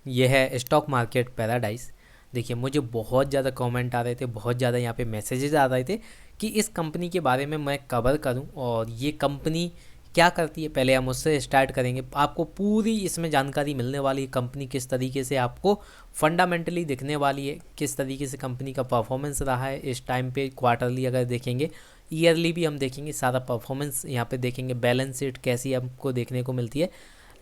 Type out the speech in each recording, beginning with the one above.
ये है stock market paradise. देखिए, मुझे बहुत ज़्यादा कमेंट आ रहे थे, बहुत ज़्यादा यहाँ पे मैसेजेस आ रहे थे कि इस कंपनी के बारे में मैं कवर करूं और ये कंपनी क्या करती है। पहले हम उससे स्टार्ट करेंगे। आपको पूरी इसमें जानकारी मिलने वाली है, कंपनी किस तरीके से आपको फंडामेंटली दिखने वाली है, किस तरीके से कंपनी का परफॉर्मेंस रहा है इस टाइम पे। क्वार्टरली अगर देखेंगे, ईयरली भी हम देखेंगे, सारा परफॉर्मेंस यहाँ पे देखेंगे, बैलेंस शीट कैसी हमको देखने को मिलती है।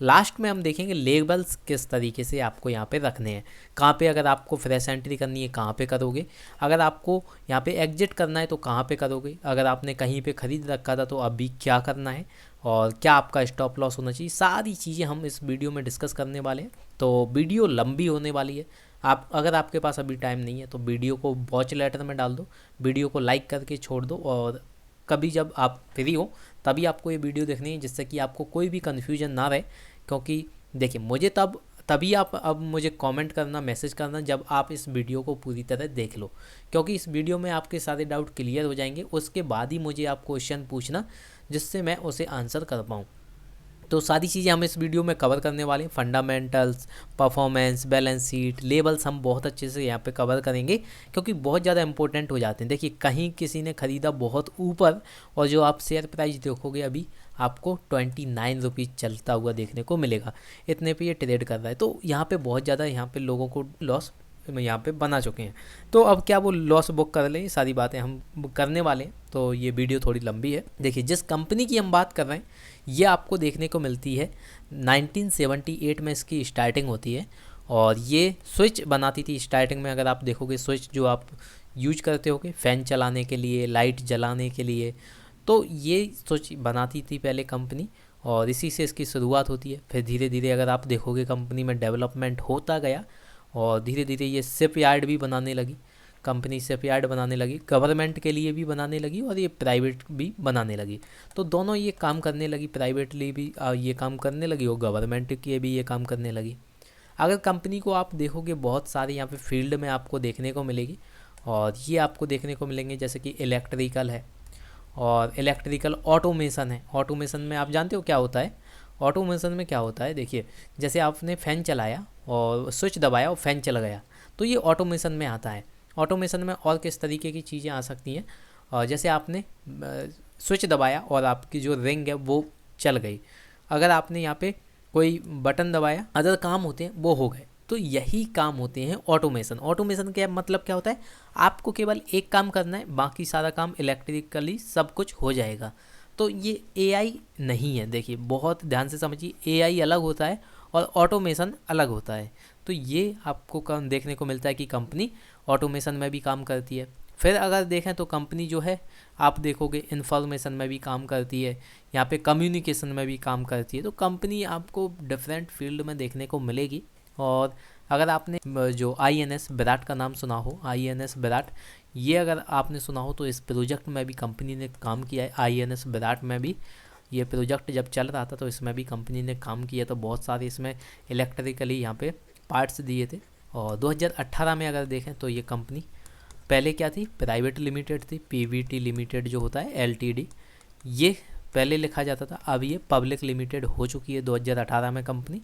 लास्ट में हम देखेंगे लेबल्स किस तरीके से आपको यहाँ पे रखने हैं, कहाँ पे अगर आपको फ्रेश एंट्री करनी है कहाँ पे करोगे, अगर आपको यहाँ पे एग्जिट करना है तो कहाँ पे करोगे, अगर आपने कहीं पे ख़रीद रखा था तो अभी क्या करना है, और क्या आपका स्टॉप लॉस होना चाहिए। सारी चीज़ें हम इस वीडियो में डिस्कस करने वाले हैं। तो वीडियो लंबी होने वाली है। आप अगर आपके पास अभी टाइम नहीं है तो वीडियो को वॉच लेटर में डाल दो, वीडियो को लाइक करके छोड़ दो, और कभी जब आप फ्री हो तभी आपको ये वीडियो देखनी है, जिससे कि आपको कोई भी कन्फ्यूजन ना रहे। क्योंकि देखिए, मुझे तभी आप अब मुझे कमेंट करना, मैसेज करना जब आप इस वीडियो को पूरी तरह देख लो, क्योंकि इस वीडियो में आपके सारे डाउट क्लियर हो जाएंगे। उसके बाद ही मुझे आप क्वेश्चन पूछना, जिससे मैं उसे आंसर कर पाऊँ। तो सारी चीज़ें हम इस वीडियो में कवर करने वाले हैं। Fundamentals, performance, balance sheet, labels हम बहुत अच्छे से यहाँ पे कवर करेंगे, क्योंकि बहुत ज़्यादा इंपॉर्टेंट हो जाते हैं। देखिए, कहीं किसी ने ख़रीदा बहुत ऊपर, और जो आप शेयर प्राइस देखोगे अभी आपको 29 रुपीज़ चलता हुआ देखने को मिलेगा, इतने पे ये ट्रेड कर रहा है। तो यहाँ पे बहुत ज़्यादा यहाँ पे लोगों को लॉस यहाँ पे बना चुके हैं। तो अब क्या वो लॉस बुक कर लें, ये सारी बातें हम करने वाले हैं। तो ये वीडियो थोड़ी लंबी है। देखिए, जिस कंपनी की हम बात कर रहे हैं ये आपको देखने को मिलती है 1978 में इसकी स्टार्टिंग होती है, और ये स्विच बनाती थी स्टार्टिंग में। अगर आप देखोगे स्विच जो आप यूज करते होगे फ़ैन चलाने के लिए, लाइट जलाने के लिए, तो ये स्विच बनाती थी पहले कंपनी, और इसी से इसकी शुरुआत होती है। फिर धीरे धीरे अगर आप देखोगे कंपनी में डेवलपमेंट होता गया, और धीरे धीरे ये शिप यार्ड भी बनाने लगी, कंपनी शिप यार्ड बनाने लगी, गवर्नमेंट के लिए भी बनाने लगी और ये प्राइवेट भी बनाने लगी। तो दोनों ये काम करने लगी, प्राइवेटली भी ये काम करने लगी और गवर्नमेंट के भी ये काम करने लगी। अगर कंपनी को आप देखोगे बहुत सारी यहाँ पे फील्ड में आपको देखने को मिलेगी, और ये आपको देखने को मिलेंगे जैसे कि इलेक्ट्रिकल है, और इलेक्ट्रिकल ऑटोमेशन है। ऑटोमेशन में आप जानते हो क्या होता है। ऑटोमेशन में क्या होता है, देखिए, जैसे आपने फ़ैन चलाया और स्विच दबाया और फ़ैन चल गया, तो ये ऑटोमेशन में आता है। ऑटोमेशन में और किस तरीके की चीज़ें आ सकती हैं, और जैसे आपने स्विच दबाया और आपकी जो रिंग है वो चल गई, अगर आपने यहाँ पे कोई बटन दबाया, अदर काम होते हैं वो हो गए। तो यही काम होते हैं ऑटोमेशन। ऑटोमेशन का मतलब क्या होता है, आपको केवल एक काम करना है, बाकी सारा काम इलेक्ट्रिकली सब कुछ हो जाएगा। तो ये एआई नहीं है। देखिए, बहुत ध्यान से समझिए, एआई अलग होता है और ऑटोमेशन अलग होता है। तो ये आपको काम देखने को मिलता है कि कंपनी ऑटोमेशन में भी काम करती है। फिर अगर देखें तो कंपनी जो है, आप देखोगे इंफॉर्मेशन में भी काम करती है, यहाँ पे कम्युनिकेशन में भी काम करती है। तो कंपनी आपको डिफरेंट फील्ड में देखने को मिलेगी। और अगर आपने जो आईएनएस विराट का नाम सुना हो, आईएनएस विराट, ये अगर आपने सुना हो तो इस प्रोजेक्ट में भी कंपनी ने काम किया है। आईएनएस विराट में भी ये प्रोजेक्ट जब चल रहा था तो इसमें भी कंपनी ने काम किया। तो बहुत सारे इसमें इलेक्ट्रिकली यहाँ पे पार्ट्स दिए थे। और 2018 में अगर देखें तो ये कंपनी पहले क्या थी, प्राइवेट लिमिटेड थी, पीवीटी लिमिटेड जो होता है, एलटीडी, ये पहले लिखा जाता था। अब ये पब्लिक लिमिटेड हो चुकी है 2018 में कंपनी।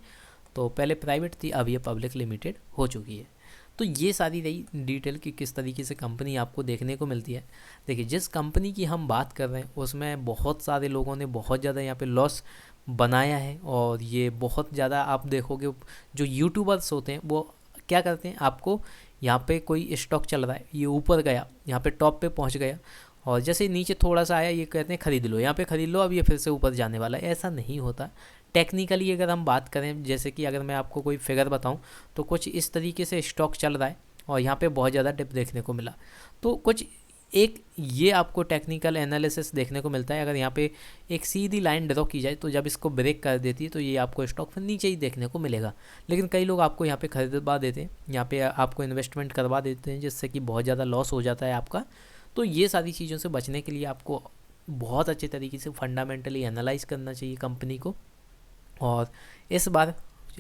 तो पहले प्राइवेट थी, अब ये पब्लिक लिमिटेड हो चुकी है। तो ये सारी रही डिटेल कि किस तरीके से कंपनी आपको देखने को मिलती है। देखिए, जिस कंपनी की हम बात कर रहे हैं उसमें बहुत सारे लोगों ने बहुत ज़्यादा यहाँ पे लॉस बनाया है, और ये बहुत ज़्यादा आप देखोगे जो यूट्यूबर्स होते हैं वो क्या करते हैं, आपको यहाँ पे कोई स्टॉक चल रहा है, ये ऊपर गया, यहाँ पे टॉप पे पहुँच गया, और जैसे नीचे थोड़ा सा आया ये कहते हैं ख़रीद लो, यहाँ पे ख़रीद लो, अब ये फिर से ऊपर जाने वाला है। ऐसा नहीं होता। टेक्निकली अगर हम बात करें, जैसे कि अगर मैं आपको कोई फिगर बताऊं तो कुछ इस तरीके से स्टॉक चल रहा है और यहाँ पे बहुत ज़्यादा डिप देखने को मिला, तो कुछ एक ये आपको टेक्निकल एनालिसिस देखने को मिलता है। अगर यहाँ पे एक सीधी लाइन ड्रॉ की जाए तो जब इसको ब्रेक कर देती है तो ये आपको स्टॉक फिर नीचे ही देखने को मिलेगा। लेकिन कई लोग आपको यहाँ पे खरीदवा देते हैं, यहाँ पे आपको इन्वेस्टमेंट करवा देते हैं, जिससे कि बहुत ज़्यादा लॉस हो जाता है आपका। तो ये सारी चीज़ों से बचने के लिए आपको बहुत अच्छे तरीके से फंडामेंटली एनालाइज करना चाहिए कंपनी को। और इस बार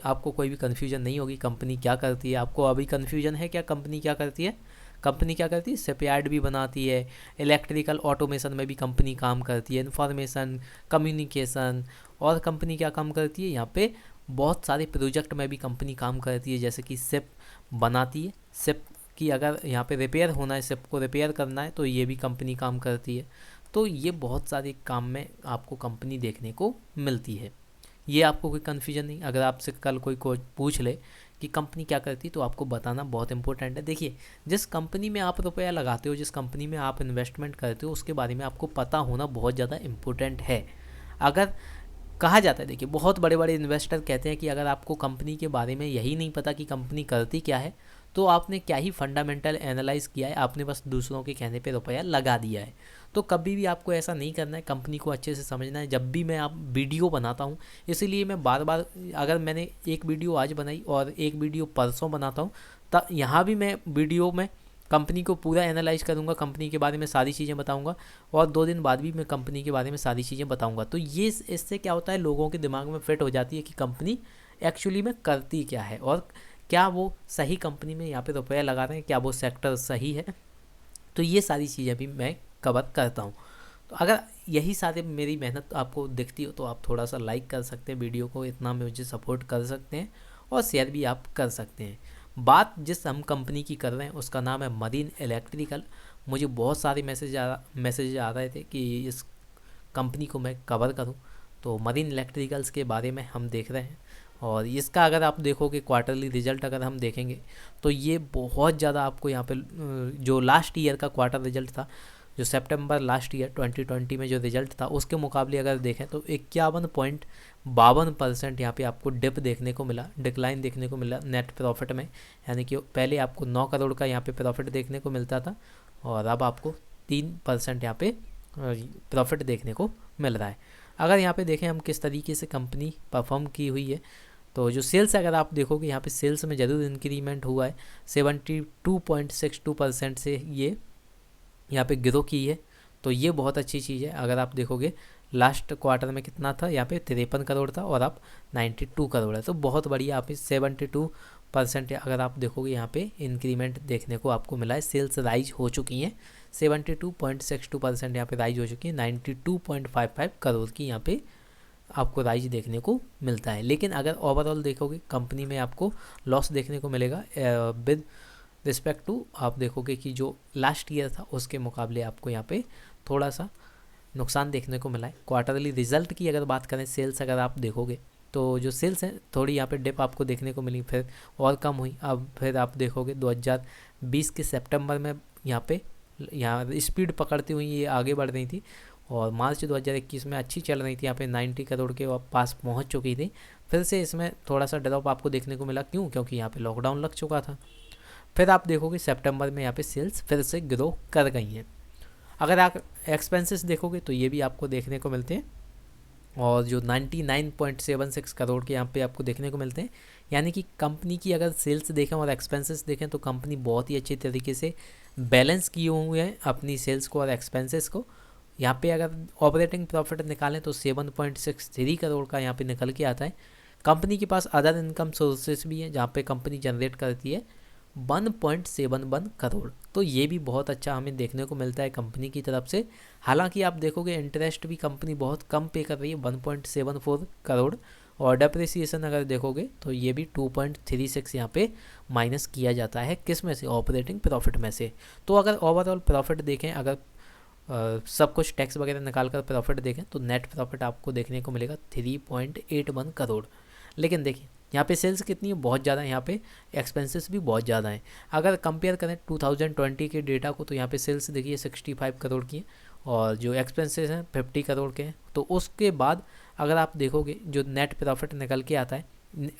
आपको कोई भी कन्फ्यूजन नहीं होगी कंपनी क्या करती है। आपको अभी कन्फ्यूजन है क्या कंपनी क्या करती है? कंपनी क्या करती है, शिपयार्ड भी बनाती है, इलेक्ट्रिकल ऑटोमेशन में भी कंपनी काम करती है, इन्फॉर्मेशन, कम्युनिकेशन, और कंपनी क्या काम करती है, यहाँ पे बहुत सारे प्रोजेक्ट में भी कंपनी काम करती है, जैसे कि शिप बनाती है, शिप की अगर यहाँ पे रिपेयर होना है, शिप को रिपेयर करना है, तो ये भी कंपनी काम करती है। तो ये बहुत सारे काम में आपको कंपनी देखने को मिलती है। ये आपको कोई कन्फ्यूजन नहीं, अगर आपसे कल कोई पूछ ले कि कंपनी क्या करती है, तो आपको बताना बहुत इंपॉर्टेंट है। देखिए, जिस कंपनी में आप रुपया लगाते हो, जिस कंपनी में आप इन्वेस्टमेंट करते हो, उसके बारे में आपको पता होना बहुत ज़्यादा इम्पोर्टेंट है। अगर कहा जाता है, देखिए बहुत बड़े बड़े इन्वेस्टर कहते हैं कि अगर आपको कंपनी के बारे में यही नहीं पता कि कंपनी करती क्या है, तो आपने क्या ही फंडामेंटल एनालाइज किया है, आपने बस दूसरों के कहने पे रुपया लगा दिया है। तो कभी भी आपको ऐसा नहीं करना है, कंपनी को अच्छे से समझना है। जब भी मैं आप वीडियो बनाता हूँ, इसीलिए मैं बार बार, अगर मैंने एक वीडियो आज बनाई और एक वीडियो परसों बनाता हूँ, तब यहाँ भी मैं वीडियो में कंपनी को पूरा एनालाइज करूँगा, कंपनी के बारे में सारी चीज़ें बताऊँगा, और 2 दिन बाद भी मैं कंपनी के बारे में सारी चीज़ें बताऊँगा। तो ये इससे क्या होता है, लोगों के दिमाग में फिट हो जाती है कि कंपनी एक्चुअली में करती क्या है, और क्या वो सही कंपनी में यहाँ पे रुपया लगा रहे हैं, क्या वो सेक्टर सही है। तो ये सारी चीज़ें भी मैं कवर करता हूँ। तो अगर यही सारे मेरी मेहनत आपको दिखती हो, तो आप थोड़ा सा लाइक कर सकते हैं वीडियो को, इतना मुझे सपोर्ट कर सकते हैं, और शेयर भी आप कर सकते हैं। बात जिस हम कंपनी की कर रहे हैं उसका नाम है मरीन इलेक्ट्रिकल। मुझे बहुत सारे मैसेज आ रहे थे कि इस कंपनी को मैं कवर करूं, तो मरीन इलेक्ट्रिकल्स के बारे में हम देख रहे हैं। और इसका अगर आप देखोगे क्वार्टरली रिजल्ट अगर हम देखेंगे, तो ये बहुत ज़्यादा आपको यहाँ पे जो लास्ट ईयर का क्वार्टर रिजल्ट था, जो सितंबर लास्ट ईयर 2020 में जो रिजल्ट था, उसके मुकाबले अगर देखें तो 51.52% यहाँ पे आपको डिप देखने को मिला, डिक्लाइन देखने को मिला नेट प्रॉफिट में। यानी कि पहले आपको 9 करोड़ का यहाँ पे प्रॉफिट देखने को मिलता था, और अब आपको 3% यहाँ पे प्रॉफिट देखने को मिल रहा है। अगर यहाँ पे देखें हम किस तरीके से कंपनी परफॉर्म की हुई है, तो जो सेल्स अगर आप देखोगे, यहाँ पे सेल्स में ज़रूर इंक्रीमेंट हुआ है, 72.62% से ये यहाँ पे ग्रो की है। तो ये बहुत अच्छी चीज़ है। अगर आप देखोगे लास्ट क्वार्टर में कितना था, यहाँ पे 53 करोड़ था, और अब 92 करोड़ है। तो बहुत बढ़िया, यहाँ पे 72% अगर आप देखोगे यहाँ पे इंक्रीमेंट देखने को आपको मिला है। सेल्स राइज हो चुकी हैं, 72.62% यहाँ पे राइज हो चुकी है, 92.55 करोड़ की यहाँ पे आपको राइज देखने को मिलता है। लेकिन अगर ओवरऑल देखोगे कंपनी में आपको लॉस देखने को मिलेगा विद रिस्पेक्ट टू, आप देखोगे कि जो लास्ट ईयर था उसके मुकाबले आपको यहाँ पे थोड़ा सा नुकसान देखने को मिला है। क्वार्टरली रिजल्ट की अगर बात करें, सेल्स अगर आप देखोगे तो जो सेल्स हैं थोड़ी यहाँ पे डिप आपको देखने को मिली, फिर और कम हुई। अब फिर आप देखोगे 2020 के सितंबर में यहाँ स्पीड पकड़ती हुई ये आगे बढ़ रही थी, और मार्च 2021 में अच्छी चल रही थी, यहाँ पे 90 करोड़ के पास पहुँच चुकी थी। फिर से इसमें थोड़ा सा ड्रॉप आपको देखने को मिला, क्यों? क्योंकि यहाँ पे लॉकडाउन लग चुका था। फिर आप देखोगे सितंबर में यहाँ पे सेल्स फिर से ग्रो कर गई हैं। अगर आप एक्सपेंसेस देखोगे तो ये भी आपको देखने को मिलते हैं, और जो 99.76 करोड़ के यहाँ पे आपको देखने को मिलते हैं। यानी कि कंपनी की अगर सेल्स देखें और एक्सपेंसेस देखें, तो कंपनी बहुत ही अच्छी तरीके से बैलेंस किए हुए हैं अपनी सेल्स को और एक्सपेंसेस को। यहाँ पे अगर ऑपरेटिंग प्रॉफिट निकालें तो 7.63 करोड़ का यहाँ पे निकल के आता है। कंपनी के पास अदर इनकम सोर्सेस भी हैं, जहाँ पे कंपनी जनरेट करती है 1.71 करोड़। तो ये भी बहुत अच्छा हमें देखने को मिलता है कंपनी की तरफ से। हालांकि आप देखोगे इंटरेस्ट भी कंपनी बहुत कम पे कर रही है, 1.74 करोड़, और डेप्रिसिएशन अगर देखोगे तो ये भी 2.36 यहाँ पे माइनस किया जाता है, किस में से? ऑपरेटिंग प्रॉफिट में से। तो अगर ओवरऑल प्रॉफिट देखें, अगर सब कुछ टैक्स वगैरह निकाल कर प्रॉफिट देखें, तो नेट प्रॉफिट आपको देखने को मिलेगा 3.81 करोड़। लेकिन देखिए यहाँ पे सेल्स कितनी है, बहुत ज़्यादा है, यहाँ पे एक्सपेंसेस भी बहुत ज़्यादा हैं। अगर कंपेयर करें 2020 के डेटा को, तो यहाँ पे सेल्स देखिए 65 करोड़ की है, और जो एक्सपेंसेस हैं 50 करोड़ के हैं। तो उसके बाद अगर आप देखोगे जो नेट प्रॉफिट निकल के आता है,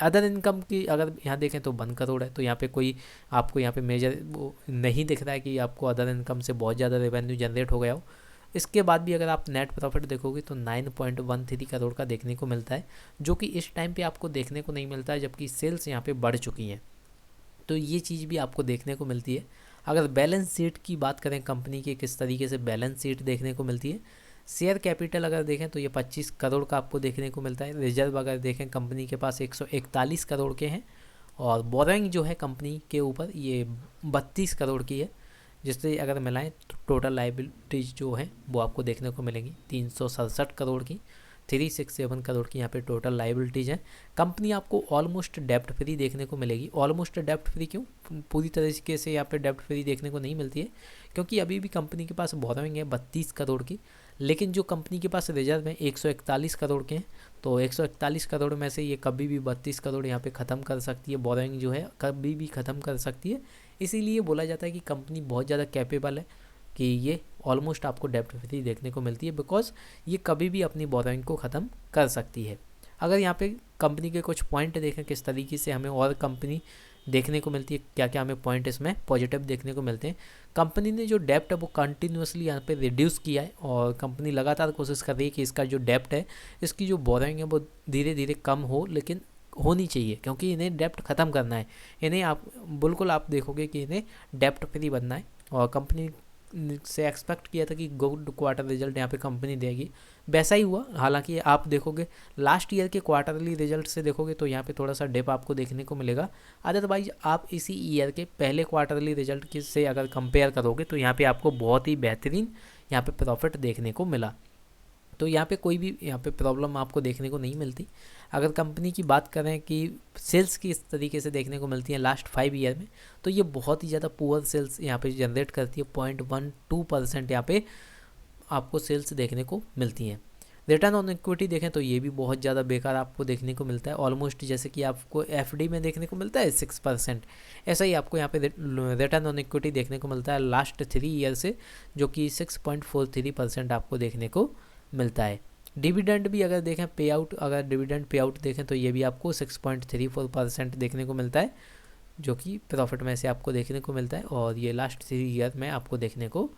अदर इनकम की अगर यहाँ देखें तो 1 करोड़ है। तो यहाँ पे कोई आपको यहाँ पे मेजर वो नहीं दिख रहा है कि आपको अदर इनकम से बहुत ज़्यादा रेवेन्यू जनरेट हो गया हो। इसके बाद भी अगर आप नेट प्रॉफिट देखोगे तो 9.13 करोड़ का देखने को मिलता है, जो कि इस टाइम पे आपको देखने को नहीं मिलता है, जबकि सेल्स यहाँ पे बढ़ चुकी हैं। तो ये चीज़ भी आपको देखने को मिलती है। अगर बैलेंस शीट की बात करें कंपनी के, किस तरीके से बैलेंस शीट देखने को मिलती है, शेयर कैपिटल अगर देखें तो ये 25 करोड़ का आपको देखने को मिलता है। रिजर्व अगर देखें कंपनी के पास 141 करोड़ के हैं, और बोरिंग जो है कंपनी के ऊपर ये 32 करोड़ की है, जिससे अगर मिलाएं तो टोटल लाइबिलिटीज जो है वो आपको देखने को मिलेंगी 367 करोड़ की। 367 करोड़ की यहाँ पे टोटल लाइबिलिटीज़ हैं। कंपनी आपको ऑलमोस्ट डेप्ट फ्री देखने को मिलेगी। ऑलमोस्ट डेप्ट फ्री क्यों? पूरी तरीके से यहाँ पे डेप्ट फ्री देखने को नहीं मिलती है, क्योंकि अभी भी कंपनी के पास बोरोइंग है 32 करोड़ की, लेकिन जो कंपनी के पास रिजर्व है 141 करोड़ के हैं। तो 141 करोड़ में से ये कभी भी 32 करोड़ यहाँ पे ख़त्म कर सकती है, बोरोइंग जो है कभी भी ख़त्म कर सकती है। इसीलिए बोला जाता है कि कंपनी बहुत ज़्यादा कैपेबल है कि ये ऑलमोस्ट आपको डेप्ट फ्री देखने को मिलती है, बिकॉज ये कभी भी अपनी बोरोइंग को ख़त्म कर सकती है। अगर यहाँ पे कंपनी के कुछ पॉइंट देखें किस तरीके से हमें और कंपनी देखने को मिलती है, क्या क्या हमें पॉइंट इसमें पॉजिटिव देखने को मिलते हैं। कंपनी ने जो डेप्ट है वो कंटिन्यूसली यहाँ पे रिड्यूस किया है, और कंपनी लगातार कोशिश कर रही है कि इसका जो डेप्ट है, इसकी जो बोरोइंग है वो धीरे धीरे कम हो, लेकिन होनी चाहिए, क्योंकि इन्हें डेप्ट ख़त्म करना है। इन्हें आप बिल्कुल आप देखोगे कि इन्हें डेप्ट फ्री बनना है, और कंपनी से एक्सपेक्ट किया था कि गुड क्वार्टर रिजल्ट यहाँ पे कंपनी देगी, वैसा ही हुआ। हालांकि आप देखोगे लास्ट ईयर के क्वार्टरली रिजल्ट से देखोगे तो यहाँ पे थोड़ा सा डिप आपको देखने को मिलेगा। अदरवाइज आप इसी ईयर के पहले क्वार्टरली रिजल्ट के से अगर कंपेयर करोगे तो यहाँ पे आपको बहुत ही बेहतरीन यहाँ पे प्रॉफिट देखने को मिला। तो यहाँ पे कोई भी यहाँ पे प्रॉब्लम आपको देखने को नहीं मिलती। अगर कंपनी की बात करें कि सेल्स की इस तरीके से देखने को मिलती है लास्ट 5 ईयर में, तो ये बहुत ही ज़्यादा पुअर सेल्स यहाँ पे जनरेट करती है। 0.12% यहाँ पे आपको सेल्स देखने को मिलती हैं। रिटर्न ऑन इक्विटी देखें तो ये भी बहुत ज़्यादा बेकार आपको देखने को मिलता है। ऑलमोस्ट जैसे कि आपको एफडी में देखने को मिलता है 6%, ऐसा ही आपको यहाँ पे रिटर्न ऑन इक्विटी देखने को मिलता है लास्ट 3 ईयर से, जो कि 6.43% आपको देखने को मिलता है। डिविडेंड भी अगर देखें पे आउट, अगर डिविडेंड पे आउट देखें तो ये भी आपको 6.34% देखने को मिलता है, जो कि प्रॉफिट में से आपको देखने को मिलता है, और ये लास्ट 3 ईयर में आपको देखने को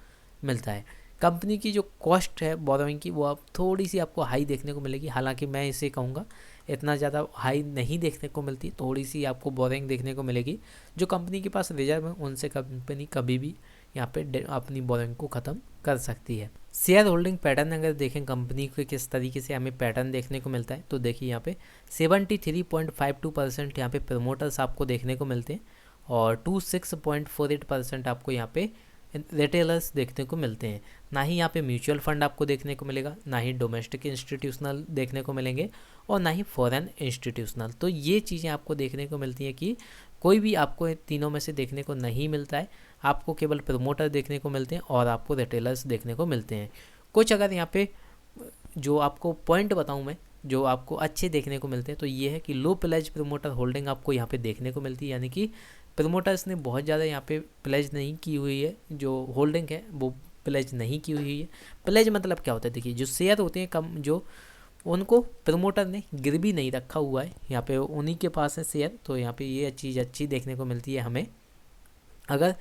मिलता है। कंपनी की जो कॉस्ट है बोरोइंग की वो अब थोड़ी सी आपको हाई देखने को मिलेगी। हालांकि मैं इसे कहूँगा इतना ज़्यादा हाई नहीं देखने को मिलती, थोड़ी सी आपको बोरोइंग देखने को मिलेगी। जो कंपनी के पास रिजर्व है उनसे कंपनी कभी भी यहाँ पे अपनी बोरोइंग को ख़त्म कर सकती है। शेयर होल्डिंग पैटर्न अगर देखें कंपनी के किस तरीके से हमें पैटर्न देखने को मिलता है, तो देखिए यहाँ पे 73.52% यहाँ पे प्रमोटर्स आपको देखने को मिलते हैं, और 26.48% आपको यहाँ पे रिटेलर्स देखने को मिलते हैं। ना ही यहाँ पे म्यूचुअल फंड आपको देखने को मिलेगा, ना ही डोमेस्टिक इंस्टीट्यूशनल देखने को मिलेंगे, और ना ही फॉरेन इंस्टीट्यूशनल। तो ये चीज़ें आपको देखने को मिलती हैं कि कोई भी आपको इन तीनों में से देखने को नहीं मिलता है। आपको केवल प्रमोटर देखने को मिलते हैं और आपको रिटेलर्स देखने को मिलते हैं। कुछ अगर यहाँ पे जो आपको पॉइंट बताऊँ मैं, जो आपको अच्छे देखने को मिलते हैं, तो ये है कि लो प्लेज प्रमोटर होल्डिंग आपको यहाँ पे देखने को मिलती है, यानी कि प्रमोटर्स ने बहुत ज़्यादा यहाँ पे प्लेज नहीं की हुई है, जो होल्डिंग है वो प्लेज नहीं की हुई है। प्लेज मतलब क्या होता है? देखिए जो शेयर होते हैं कम, जो उनको प्रमोटर ने गिरवी नहीं रखा हुआ है, यहाँ पे उन्हीं के पास है शेयर, तो यहाँ पे ये चीज़ अच्छी देखने को मिलती है हमें। अगर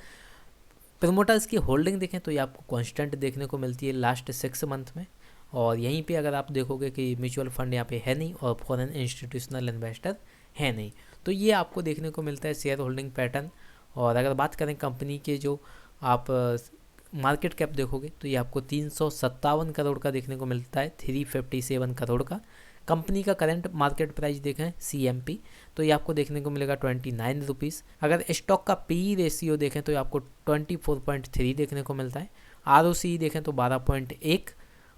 प्रमोटर्स की होल्डिंग देखें तो ये आपको कांस्टेंट देखने को मिलती है लास्ट 6 मंथ में, और यहीं पे अगर आप देखोगे कि म्यूचुअल फंड यहाँ पे है नहीं और फॉरेन इंस्टीट्यूशनल इन्वेस्टर है नहीं, तो ये आपको देखने को मिलता है शेयर होल्डिंग पैटर्न। और अगर बात करें कंपनी के जो आप मार्केट कैप देखोगे तो ये आपको 357 करोड़ का देखने को मिलता है, 357 करोड़ का। कंपनी का करंट मार्केट प्राइस देखें CMP तो ये आपको देखने को मिलेगा 29 रुपीज़। अगर स्टॉक का PE रेशियो देखें तो ये आपको 24.3 देखने को मिलता है। ROCE देखें तो 12.1,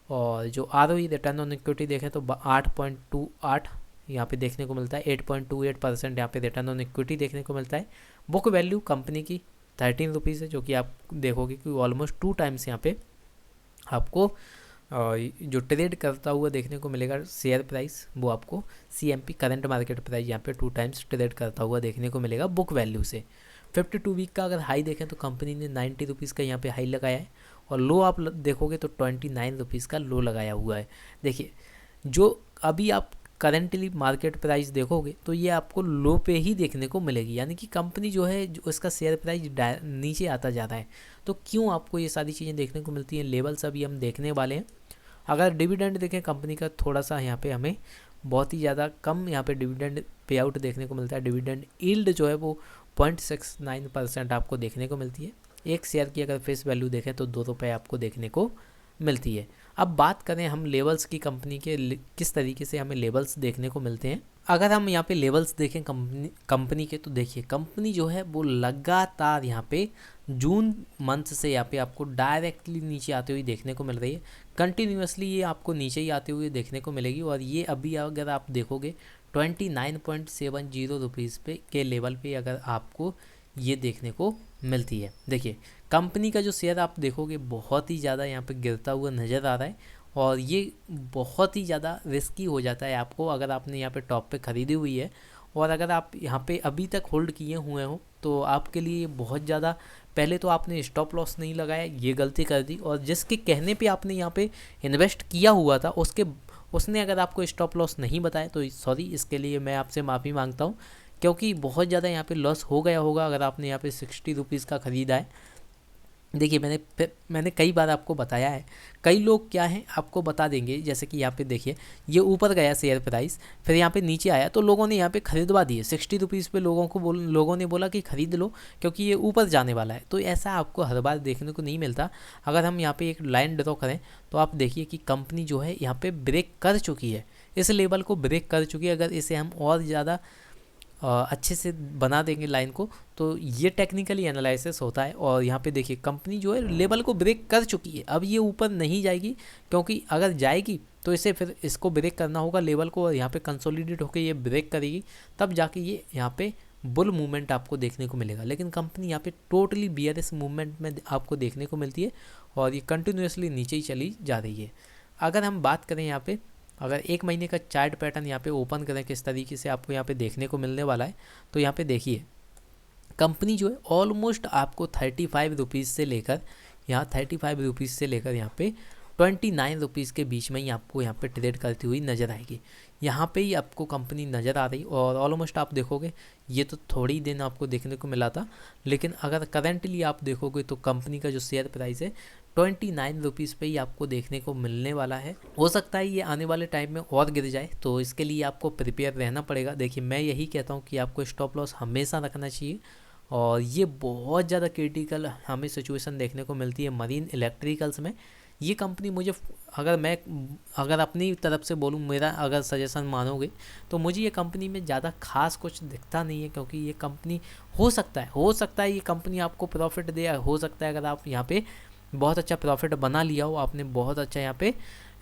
और जो ROE रिटर्न ऑन इक्विटी देखें तो 8.28 यहाँ पे देखने को मिलता है। 8.28% यहाँ पे रिटर्न ऑन इक्विटी देखने को मिलता है। बुक वैल्यू कंपनी की 13 रुपीज़ है, जो कि आप देखोगे कि ऑलमोस्ट 2 टाइम्स यहाँ पे आपको जो ट्रेड करता हुआ देखने को मिलेगा शेयर प्राइस, वो आपको CMP करंट मार्केट प्राइस यहाँ पे 2 टाइम्स ट्रेड करता हुआ देखने को मिलेगा बुक वैल्यू से। 52 वीक का अगर हाई देखें तो कंपनी ने 90 रुपीज़ का यहाँ पे हाई लगाया है, और लो आप देखोगे तो 29 रुपीज़ का लो लगाया हुआ है। देखिए जो अभी आप करेंटली मार्केट प्राइस देखोगे तो ये आपको लो पे ही देखने को मिलेगी, यानी कि कंपनी जो है जो इसका शेयर प्राइस नीचे आता जा रहा है। तो क्यों आपको ये सारी चीज़ें देखने को मिलती हैं? लेवल्स अभी हम देखने वाले हैं। अगर डिविडेंड देखें कंपनी का थोड़ा सा यहाँ पे हमें बहुत ही ज़्यादा कम यहाँ पे डिविडेंड पे आउट देखने को मिलता है। डिविडेंड यील्ड जो है वो 0.69% आपको देखने को मिलती है। एक शेयर की अगर फेस वैल्यू देखें तो 2 रुपये आपको देखने को मिलती है। अब बात करें हम लेवल्स की, कंपनी के किस तरीके से हमें लेवल्स देखने को मिलते हैं। अगर हम यहाँ पे लेवल्स देखें कंपनी के, तो देखिए कंपनी जो है वो लगातार यहाँ पे जून मंथ से यहाँ पे आपको डायरेक्टली नीचे आते हुए देखने को मिल रही है। कंटिन्यूसली ये आपको नीचे ही आते हुए देखने को मिलेगी। और ये अभी अगर आप देखोगे 29.70 रुपीज़ पे के लेवल पे अगर आपको ये देखने को मिलती है। देखिए कंपनी का जो शेयर आप देखोगे बहुत ही ज़्यादा यहाँ पे गिरता हुआ नज़र आ रहा है, और ये बहुत ही ज़्यादा रिस्की हो जाता है आपको अगर आपने यहाँ पे टॉप पे ख़रीदी हुई है, और अगर आप यहाँ पे अभी तक होल्ड किए हुए हो तो आपके लिए बहुत ज़्यादा, पहले तो आपने स्टॉप लॉस नहीं लगाया, ये गलती कर दी, और जिसके कहने पे आपने यहाँ पे इन्वेस्ट किया हुआ था उसने अगर आपको स्टॉप लॉस नहीं बताया तो सॉरी, इसके लिए मैं आपसे माफ़ी मांगता हूँ, क्योंकि बहुत ज़्यादा यहाँ पे लॉस हो गया होगा अगर आपने यहाँ पे 60 रुपीज़ का ख़रीदा है। देखिए मैंने कई बार आपको बताया है, कई लोग क्या हैं आपको बता देंगे, जैसे कि यहाँ पे देखिए ये ऊपर गया शेयर प्राइस, फिर यहाँ पे नीचे आया तो लोगों ने यहाँ पे खरीदवा दिए 60 रुपीज़ पे, लोगों ने बोला कि ख़रीद लो क्योंकि ये ऊपर जाने वाला है। तो ऐसा आपको हर बार देखने को नहीं मिलता। अगर हम यहाँ पे एक लाइन ड्रॉ करें तो आप देखिए कि कंपनी जो है यहाँ पे ब्रेक कर चुकी है, इस लेवल को ब्रेक कर चुकी है। अगर इसे हम और ज़्यादा अच्छे से बना देंगे लाइन को, तो ये टेक्निकली एनालिसिस होता है। और यहाँ पे देखिए कंपनी जो है लेवल को ब्रेक कर चुकी है, अब ये ऊपर नहीं जाएगी, क्योंकि अगर जाएगी तो इसे फिर इसको ब्रेक करना होगा लेवल को, और यहाँ पे कंसोलिडेट होकर ये ब्रेक करेगी, तब जाके ये यहाँ पे बुल मूवमेंट आपको देखने को मिलेगा। लेकिन कंपनी यहाँ पे टोटली बियरिश मूवमेंट में आपको देखने को मिलती है, और ये कंटिन्यूसली नीचे ही चली जा रही है। अगर हम बात करें यहाँ पे, अगर एक महीने का चार्ट पैटर्न यहाँ पे ओपन करें किस तरीके से आपको यहाँ पे देखने को मिलने वाला है, तो यहाँ पे देखिए कंपनी जो है ऑलमोस्ट आपको 35 रुपीज़ से लेकर यहाँ 35 रुपीज़ से लेकर यहाँ पे 29 रुपीज़ के बीच में ही आपको यहाँ पे ट्रेड करती हुई नज़र आएगी। यहाँ पे ही आपको कंपनी नज़र आ रही, और ऑलमोस्ट आप देखोगे ये तो थोड़ी दिन आपको देखने को मिला था, लेकिन अगर करेंटली आप देखोगे तो कंपनी का जो शेयर प्राइस है 29 रुपीज़ पे ही आपको देखने को मिलने वाला है। हो सकता है ये आने वाले टाइम में और गिर जाए, तो इसके लिए आपको प्रिपेयर रहना पड़ेगा। देखिए मैं यही कहता हूँ कि आपको स्टॉप लॉस हमेशा रखना चाहिए, और ये बहुत ज़्यादा क्रिटिकल हमें सिचुएशन देखने को मिलती है मरीन इलेक्ट्रिकल्स में। ये कंपनी मुझे, अगर अपनी तरफ से बोलूँ, मेरा अगर सजेशन मानोगे तो मुझे ये कंपनी में ज़्यादा खास कुछ दिखता नहीं है, क्योंकि ये कंपनी हो सकता है ये कंपनी आपको प्रॉफिट दे, हो सकता है अगर आप यहाँ पे बहुत अच्छा प्रॉफिट बना लिया हो, आपने बहुत अच्छा यहाँ पे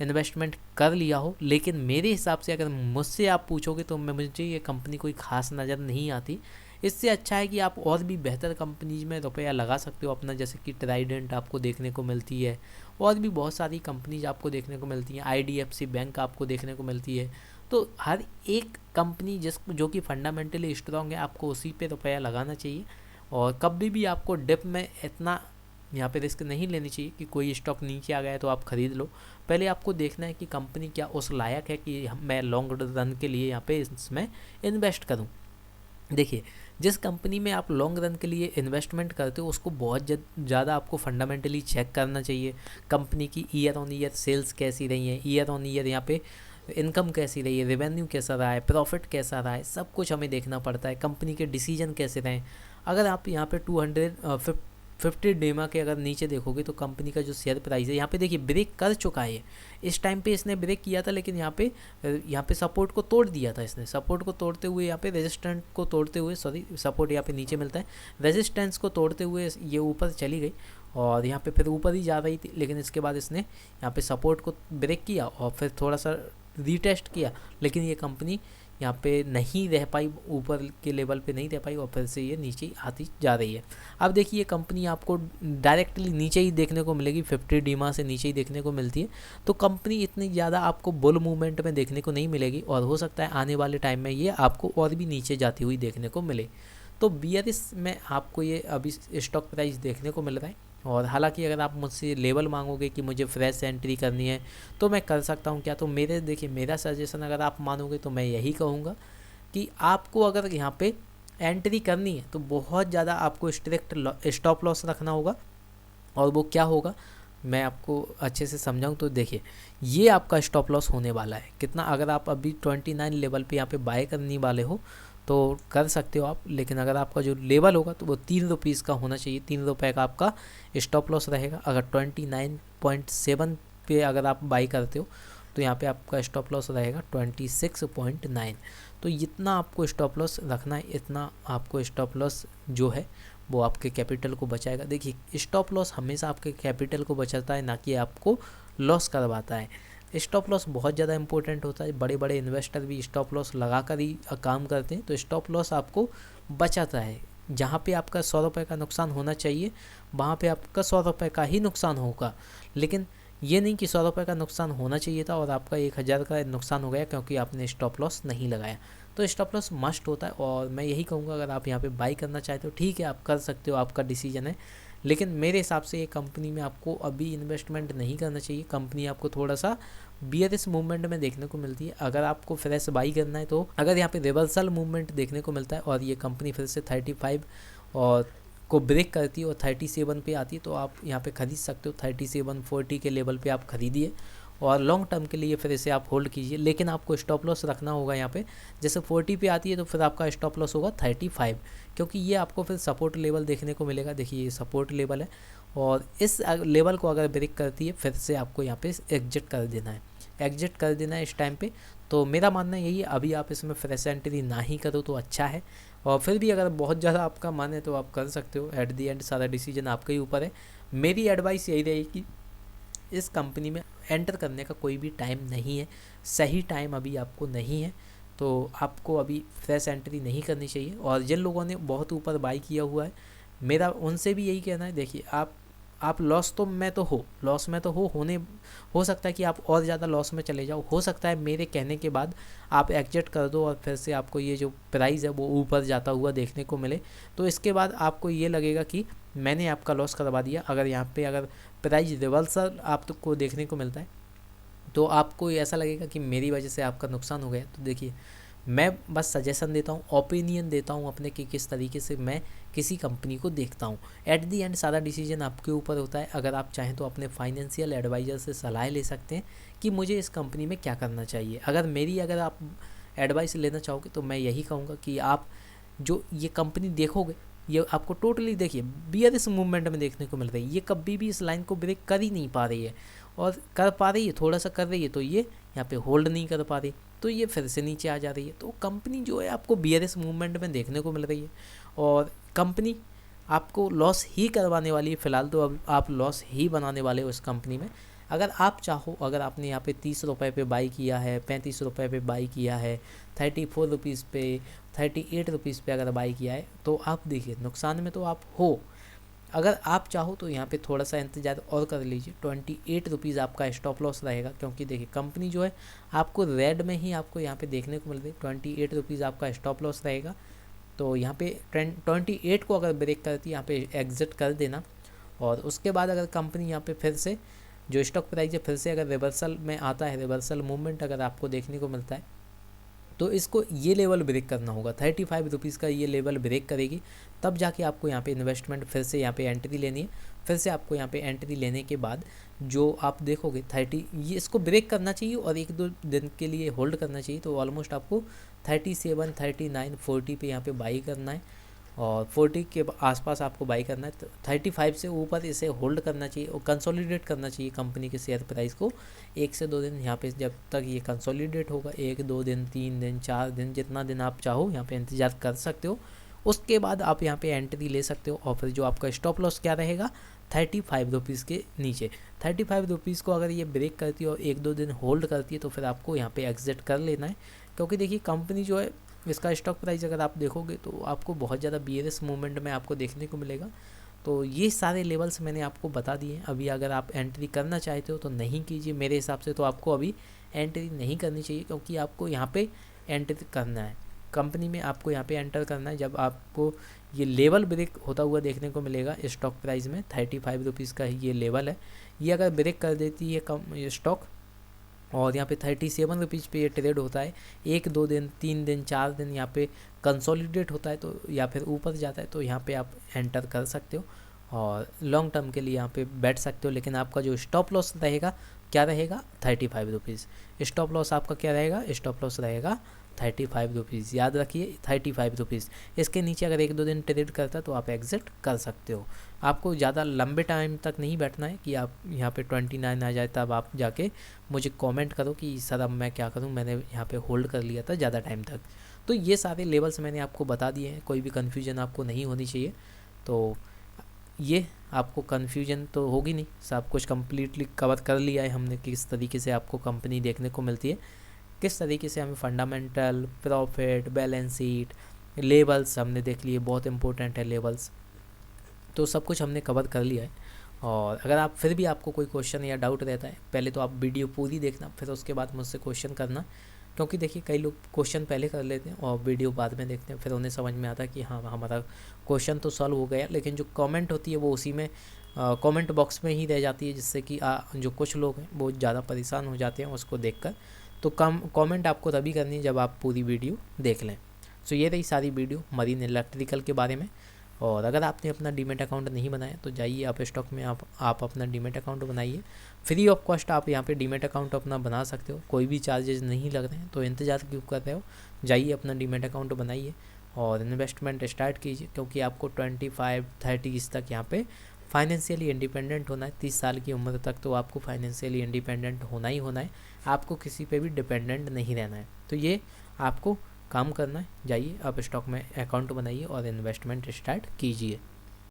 इन्वेस्टमेंट कर लिया हो, लेकिन मेरे हिसाब से अगर मुझसे आप पूछोगे तो मुझे ये कंपनी कोई खास नज़र नहीं आती। इससे अच्छा है कि आप और भी बेहतर कंपनीज में रुपया लगा सकते हो अपना, जैसे कि ट्राइडेंट आपको देखने को मिलती है, और भी बहुत सारी कंपनीज आपको देखने को मिलती हैं, IDFC बैंक आपको देखने को मिलती है। तो हर एक कंपनी जो कि फंडामेंटली स्ट्रॉन्ग है, आपको उसी पे रुपया लगाना चाहिए, और कभी भी आपको डिप में इतना यहाँ पे रिस्क नहीं लेनी चाहिए कि कोई स्टॉक नीचे आ गया है तो आप ख़रीद लो। पहले आपको देखना है कि कंपनी क्या उस लायक है कि मैं लॉन्ग रन के लिए यहाँ पे इसमें इन्वेस्ट करूँ। देखिए जिस कंपनी में आप लॉन्ग रन के लिए इन्वेस्टमेंट करते हो उसको बहुत ज़्यादा आपको फंडामेंटली चेक करना चाहिए। कंपनी की ईयर ऑन ईयर सेल्स कैसी रही है, ईयर ऑन ईयर यहाँ पे इनकम कैसी रही है, रेवेन्यू कैसा रहा है, प्रॉफिट कैसा रहा है, सब कुछ हमें देखना पड़ता है। कंपनी के डिसीजन कैसे रहे। अगर आप यहाँ पे 250 डेमा के अगर नीचे देखोगे तो कंपनी का जो शेयर प्राइस है यहाँ पे देखिए ब्रेक कर चुका है। इस टाइम पे इसने ब्रेक किया था, लेकिन यहाँ पे सपोर्ट को तोड़ दिया था इसने। सपोर्ट को तोड़ते हुए यहाँ पे रेजिस्टेंस को तोड़ते हुए, सपोर्ट यहाँ पे नीचे मिलता है, रेजिस्टेंस को तोड़ते हुए ये ऊपर चली गई, और यहाँ पे फिर ऊपर ही जा रही थी, लेकिन इसके बाद इसने यहाँ पे सपोर्ट को ब्रेक किया और फिर थोड़ा सा रीटेस्ट किया, लेकिन ये कंपनी यहाँ पे नहीं रह पाई, ऊपर के लेवल पे नहीं रह पाई, और फिर से ये नीचे आती जा रही है। अब देखिए ये कंपनी आपको डायरेक्टली नीचे ही देखने को मिलेगी, 50 डीमा से नीचे ही देखने को मिलती है। तो कंपनी इतनी ज़्यादा आपको बुल मूवमेंट में देखने को नहीं मिलेगी, और हो सकता है आने वाले टाइम में ये आपको और भी नीचे जाती हुई देखने को मिले। तो बियरिश में आपको ये अभी स्टॉक प्राइस देखने को मिल रहा है। और हालांकि अगर आप मुझसे लेवल मांगोगे कि मुझे फ्रेश एंट्री करनी है तो मैं कर सकता हूं क्या, तो मेरा सजेशन अगर आप मानोगे तो मैं यही कहूँगा कि आपको अगर यहाँ पे एंट्री करनी है तो बहुत ज़्यादा आपको स्ट्रिक्ट स्टॉप लॉस रखना होगा। और वो क्या होगा मैं आपको अच्छे से समझाऊं तो देखिए ये आपका स्टॉप लॉस होने वाला है कितना। अगर आप अभी 29 लेवल पे यहाँ पे बाय करने वाले हो तो कर सकते हो आप, लेकिन अगर आपका जो लेवल होगा तो वो 3 रुपीज़ का होना चाहिए। 3 रुपये का आपका स्टॉप लॉस रहेगा। अगर 29.7 पे अगर आप बाई करते हो तो यहाँ पे आपका स्टॉप लॉस रहेगा 26.9। तो इतना आपको स्टॉप लॉस रखना है, इतना आपको स्टॉप लॉस जो है वो आपके कैपिटल को बचाएगा। देखिए स्टॉप लॉस हमेशा आपके कैपिटल को बचाता है, ना कि आपको लॉस करवाता है। स्टॉप लॉस बहुत ज़्यादा इंपॉर्टेंट होता है, बड़े बड़े इन्वेस्टर भी स्टॉप लॉस लगा कर ही काम करते हैं। तो स्टॉप लॉस आपको बचाता है, जहाँ पे आपका 100 रुपये का नुकसान होना चाहिए वहाँ पे आपका 100 रुपये का ही नुकसान होगा। लेकिन ये नहीं कि 100 रुपये का नुकसान होना चाहिए था और आपका 1000 का नुकसान हो गया क्योंकि आपने स्टॉप लॉस नहीं लगाया। तो स्टॉप लॉस मस्ट होता है। और मैं यही कहूँगा, अगर आप यहाँ पे बाई करना चाहते हो ठीक है, आप कर सकते हो, आपका डिसीजन है। लेकिन मेरे हिसाब से ये कंपनी में आपको अभी इन्वेस्टमेंट नहीं करना चाहिए। कंपनी आपको थोड़ा सा बियरिश मूवमेंट में देखने को मिलती है। अगर आपको फ्रेश बाई करना है तो अगर यहाँ पे रिवर्सल मूवमेंट देखने को मिलता है और ये कंपनी फिर से 35 और को ब्रेक करती है और 37 पे आती है तो आप यहाँ पे खरीद सकते हो। 37-40 के लेवल पे आप खरीदिए और लॉन्ग टर्म के लिए फिर इसे आप होल्ड कीजिए। लेकिन आपको स्टॉप लॉस रखना होगा यहाँ पे, जैसे 40 पे आती है तो फिर आपका स्टॉप लॉस होगा 35, क्योंकि ये आपको फिर सपोर्ट लेवल देखने को मिलेगा। देखिए ये सपोर्ट लेवल है और इस लेवल को अगर ब्रेक करती है फिर से आपको यहाँ पे एग्जिट कर देना है, एग्जिट कर देना है इस टाइम पे। तो मेरा मानना यही है, अभी आप इसमें फ्रेश एंट्री ना ही करो तो अच्छा है। और फिर भी अगर बहुत ज़्यादा आपका मन है तो आप कर सकते हो। एट दी एंड सारा डिसीजन आपके ही ऊपर है। मेरी एडवाइस यही रहेगी, इस कंपनी में एंटर करने का कोई भी टाइम नहीं है, सही टाइम अभी आपको नहीं है। तो आपको अभी फ्रेश एंट्री नहीं करनी चाहिए। और जिन लोगों ने बहुत ऊपर बाई किया हुआ है, मेरा उनसे भी यही कहना है, देखिए आप लॉस में तो हो सकता है कि आप और ज़्यादा लॉस में चले जाओ। हो सकता है मेरे कहने के बाद आप एग्जिट कर दो और फिर से आपको ये जो प्राइस है वो ऊपर जाता हुआ देखने को मिले। तो इसके बाद आपको ये लगेगा कि मैंने आपका लॉस करवा दिया। अगर यहाँ पे अगर प्राइस रिवर्सल आपको देखने को मिलता है तो आपको ऐसा लगेगा कि मेरी वजह से आपका नुकसान हो गया। तो देखिए, मैं बस सजेशन देता हूँ, ओपिनियन देता हूँ अपने कि किस तरीके से मैं किसी कंपनी को देखता हूँ। एट दी एंड सारा डिसीजन आपके ऊपर होता है। अगर आप चाहें तो अपने फाइनेंशियल एडवाइज़र से सलाह ले सकते हैं कि मुझे इस कंपनी में क्या करना चाहिए। अगर आप एडवाइस लेना चाहोगे तो मैं यही कहूँगा कि आप जो ये कंपनी देखोगे, ये आपको टोटली देखिए बियरिश मूवमेंट में देखने को मिल रही है। ये कभी भी इस लाइन को ब्रेक कर ही नहीं पा रही है, और कर पा रही है थोड़ा सा कर रही है तो ये यहाँ पे होल्ड नहीं कर पा रही, तो ये फिर से नीचे आ जा रही है। तो कंपनी जो है आपको बियरिश मूवमेंट में देखने को मिल रही है और कंपनी आपको लॉस ही करवाने वाली है। फिलहाल तो अब आप लॉस ही बनाने वाले हो इस कंपनी में। अगर आप चाहो, अगर आपने यहाँ पे 30 रुपये पे बाई किया है, 35 रुपये पे बाई किया है, 34 रुपीज़ पे, 38 रुपीज़ पे अगर बाई किया है तो आप देखिए नुकसान में तो आप हो। अगर आप चाहो तो यहाँ पे थोड़ा सा इंतजार और कर लीजिए। 28 रुपीज़ आपका स्टॉप लॉस रहेगा, क्योंकि देखिए कंपनी जो है आपको रेड में ही आपको यहाँ पे देखने को मिल रही है। 28 रुपीज़ आपका स्टॉप लॉस रहेगा। तो यहाँ पे 28 को अगर ब्रेक करती है यहाँ पे एग्जिट कर देना। और उसके बाद अगर कंपनी यहाँ पे फिर से जो स्टॉक प्राइस है फिर से अगर रिवर्सल में आता है, रिवर्सल मूवमेंट अगर आपको देखने को मिलता है तो इसको ये लेवल ब्रेक करना होगा। 35 रुपीज़ का ये लेवल ब्रेक करेगी, तब जाके आपको यहाँ पे इन्वेस्टमेंट फिर से यहाँ पे एंट्री लेनी है। फिर से आपको यहाँ पे एंट्री लेने के बाद जो आप देखोगे 30, ये इसको ब्रेक करना चाहिए और 1-2 दिन के लिए होल्ड करना चाहिए। तो ऑलमोस्ट आपको 37, 39, 40 पे यहाँ पे बाई करना है और 40 के आसपास आपको बाई करना है। 35 से ऊपर इसे होल्ड करना चाहिए और कंसोलिडेट करना चाहिए कंपनी के शेयर प्राइस को 1 से 2 दिन। यहाँ पे जब तक ये कंसोलिडेट होगा 1-2 दिन, 3 दिन, 4 दिन, जितना दिन आप चाहो यहाँ पे इंतज़ार कर सकते हो। उसके बाद आप यहाँ पे एंट्री ले सकते हो। और फिर जो आपका स्टॉप लॉस क्या रहेगा, 35 रुपीज़ के नीचे। 35 रुपीज़ को अगर ये ब्रेक करती है और 1-2 दिन होल्ड करती है तो फिर आपको यहाँ पे एग्जिट कर लेना है। क्योंकि देखिए कंपनी जो है, इसका स्टॉक प्राइस अगर आप देखोगे तो आपको बहुत ज़्यादा बियरिश मूवमेंट में आपको देखने को मिलेगा। तो ये सारे लेवल्स मैंने आपको बता दिए हैं। अभी अगर आप एंट्री करना चाहते हो तो नहीं कीजिए। मेरे हिसाब से तो आपको अभी एंट्री नहीं करनी चाहिए, क्योंकि आपको यहाँ पे एंट्री करना है कंपनी में, आपको यहाँ पे एंटर करना है जब आपको ये लेवल ब्रेक होता हुआ देखने को मिलेगा। स्टॉक प्राइस में 35 रुपीज़ का ये लेवल है, ये अगर ब्रेक कर देती है स्टॉक और यहाँ पे 37 रुपीज़ पे ये ट्रेड होता है, 1-2 दिन, 3 दिन, 4 दिन यहाँ पे कंसोलिडेट होता है तो या फिर ऊपर जाता है तो यहाँ पे आप एंटर कर सकते हो और लॉन्ग टर्म के लिए यहाँ पे बैठ सकते हो। लेकिन आपका जो स्टॉप लॉस रहेगा क्या रहेगा, 35 रुपीज़। स्टॉप लॉस आपका क्या रहेगा, स्टॉप लॉस रहेगा 35 रुपीज़। याद रखिए 35 रुपीज़। इसके नीचे अगर 1-2 दिन ट्रेड करता है तो आप एग्जिट कर सकते हो। आपको ज़्यादा लंबे टाइम तक नहीं बैठना है कि आप यहाँ पे 29 आ जाए तब आप जाके मुझे कमेंट करो कि सर अब मैं क्या करूँ, मैंने यहाँ पे होल्ड कर लिया था ज़्यादा टाइम तक। तो ये सारे लेवल्स मैंने आपको बता दिए हैं, कोई भी कन्फ्यूजन आपको नहीं होनी चाहिए। तो ये आपको कन्फ्यूजन तो होगी नहीं, सब कुछ कम्प्लीटली कवर कर लिया है हमने, किस तरीके से आपको कंपनी देखने को मिलती है, किस तरीके से हमें fundamental, profit, balance sheet, labels हमने देख लिए, बहुत इंपॉर्टेंट है लेबल्स, तो सब कुछ हमने कवर कर लिया है। और अगर आप फिर भी आपको कोई क्वेश्चन या डाउट रहता है, पहले तो आप वीडियो पूरी देखना, फिर उसके बाद मुझसे क्वेश्चन करना, क्योंकि देखिए कई लोग क्वेश्चन पहले कर लेते हैं और वीडियो बाद में देखते हैं, फिर उन्हें समझ में आता है कि हाँ हमारा क्वेश्चन तो सॉल्व हो गया, लेकिन जो कमेंट होती है वो उसी में कमेंट बॉक्स में ही रह जाती है, जिससे कि जो कुछ लोग हैं वो ज़्यादा परेशान हो जाते हैं उसको देखकर। तो कमेंट आपको तभी करनी है जब आप पूरी वीडियो देख लें। सो ये रही सारी वीडियो मरीन इलेक्ट्रिकल के बारे में। और अगर आपने अपना डीमेट अकाउंट नहीं बनाया तो जाइए आप स्टॉक में आप अपना डीमेट अकाउंट बनाइए, फ्री ऑफ कॉस्ट आप यहाँ पे डीमेट अकाउंट अपना बना सकते हो, कोई भी चार्जेस नहीं लग रहे हैं, तो इंतज़ार क्यों कर रहे हो, जाइए अपना डीमेट अकाउंट बनाइए और इन्वेस्टमेंट स्टार्ट कीजिए, क्योंकि आपको 25-30 तक यहाँ पे फाइनेंशियली इंडिपेंडेंट होना है। 30 साल की उम्र तक तो आपको फाइनेंशियली इंडिपेंडेंट होना ही होना है, आपको किसी पे भी डिपेंडेंट नहीं रहना है। तो ये आपको काम करना है, जाइए आप स्टॉक में अकाउंट बनाइए और इन्वेस्टमेंट स्टार्ट कीजिए।